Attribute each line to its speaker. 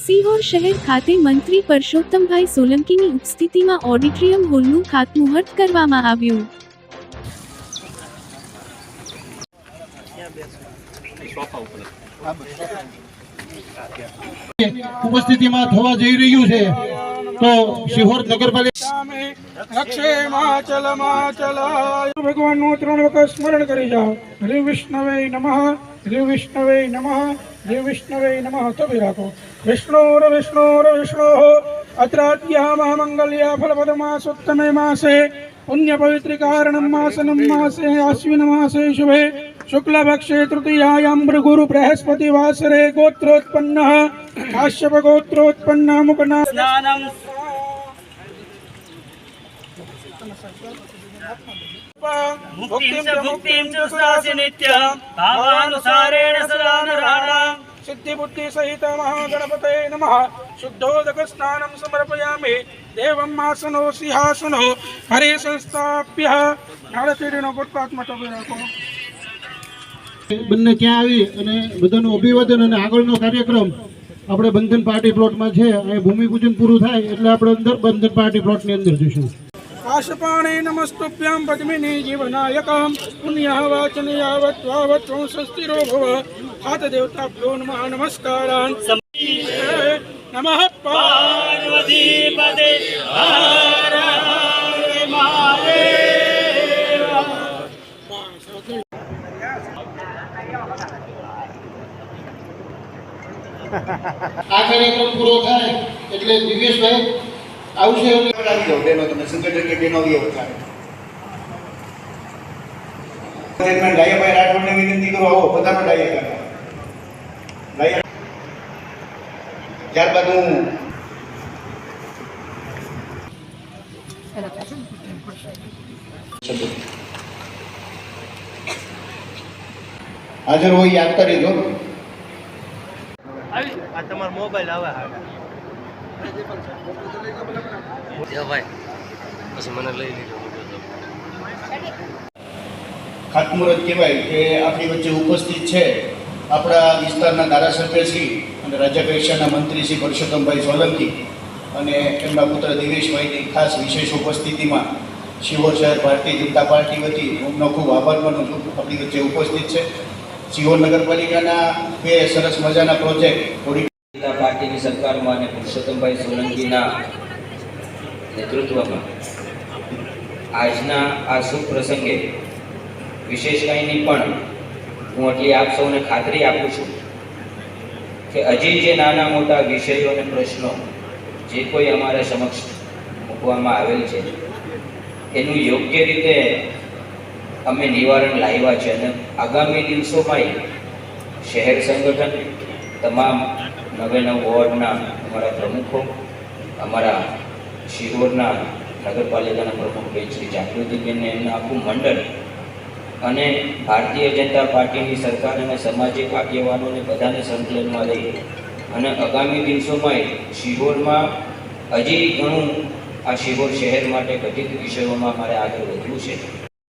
Speaker 1: સિહોર શહેર ખાતે મંત્રી પરસોત્તમભાઈ સોલંકીની ઉપસ્થિતિમાં ઓડિટોરિયમ હોલનું ખાતમુહૂર્ત કરવામાં આવ્યું.
Speaker 2: ઉપસ્થિતિમાં થવા જઈ રહ્યું છે તો સિહોર નગરપાલિકા
Speaker 3: ભગવાનનું 3 વખત સ્મરણ કરી જાઓ. હરિ વિષ્ણવે નમઃ, હરિ વિષ્ણવે નમઃ, હરિ વિષ્ણવે નમઃ. તબી રાખો. વિષ્ણોર વિષ્ણોર વિષ્ણોઃ અત્રાદ્યા મહામંગલ્યા ફલપદમાસોત્તમે માસે પુણ્ય પવિત્રિકાरणं मासनं मासे आश्विन मासे शुभे शुक्लपक्षे तृतीयायां भृगुरु बृहस्पति वासरे गोत्रोत्पन्नः काश्यप गोत्रोत्पन्नः मुकना स्नानं मुक्तिं च सुरासि नित्यं भावानुसारेण सदा नराणां सिद्धि बुद्धि सहित महागणपते नमः. शुद्धोदक स्नानं समर्पयामि. देवं आसनो सिंहासनो हरे संस्थाप्य નાળતીડીનો પુષ્પાત્મા ટોપી રાખો.
Speaker 2: બંને ત્યાં આવી અને બધાનું અભિવાદન અને આગળનો કાર્યક્રમ આપણે બંધન પાર્ટી પ્લોટમાં છે. અહીં ભૂમિપૂજન પૂરું થાય એટલે આપણે અંદર બંધન પાર્ટી પ્લોટની અંદર જઈશું.
Speaker 3: કાશપાણે નમસ્તુભ્યામ પદ્મિની જીવનાયકમ પુણ્યઃ વાચનયાવત્વાવત વંશસ્તિરો ભવ. હાથ દેવતાભ્યો નમઃ નમસ્કારાન. નમઃ પાર્વતી પદે હર હર મહાદેવ.
Speaker 2: આ કાર્યક્રમ પૂરો થાય એટલે દિવ્યેશભાઈ આવશે.
Speaker 4: બેનો તમે સંગઠન કે બેનો આવ્યો થાય ચેરમેન ડાયાભાઈ રાઠોડને વિનંતી કરો આવો પોતાનો ડાયા ડાયા. ત્યારબાદ હું હાજર હોય યાદ કરી દો.
Speaker 5: આ તમારો મોબાઈલ આવે ભાઈ પછી મને લઈ લીધો.
Speaker 4: ખાતમુહૂર્ત કહેવાય કે આપણી વચ્ચે ઉપસ્થિત છે આપણા વિસ્તારના ધારાસભ્ય શ્રી અને રાજ્ય કક્ષાના મંત્રી શ્રી પરસોત્તમભાઈ સોલંકી અને એમના પુત્ર દિવેશભાઈની ખાસ વિશેષ ઉપસ્થિતિમાં સિહોર શહેર ભારતીય જનતા પાર્ટી વતી એમનો ખૂબ આભાર માનું છું. આપણી વચ્ચે ઉપસ્થિત છે સિહોર નગરપાલિકાના 2 સરસ મજાના પ્રોજેક્ટ
Speaker 6: પાર્ટીની સરકારમાં અને પરસોત્તમભાઈ સોલંકીના નેતૃત્વમાં આજના આ શુભ પ્રસંગે વિશેષ કંઈ નહીં પણ હું એટલી આપ સૌને ખાતરી આપું છું કે હજી જે નાના મોટા વિષયો અને પ્રશ્નો જે કોઈ અમારા સમક્ષ મૂકવામાં આવેલ છે એનું યોગ્ય રીતે અમે નિવારણ લાવ્યા છે અને આગામી દિવસોમાં શહેર સંગઠન તમામ 9 વોર્ડના અમારા પ્રમુખો, અમારા સિહોરના નગરપાલિકાના પ્રમુખ બેન શ્રી જાગૃતિબેનને એમના આખું મંડળ અને ભારતીય જનતા પાર્ટીની સરકાર અને સામાજિક આગેવાનોને બધાને સંકલનમાં લઈ અને આગામી દિવસોમાં સિહોરમાં હજી ઘણું આ સિહોર શહેર માટે ઘટિત વિષયોમાં મારે આગળ વધવું છે.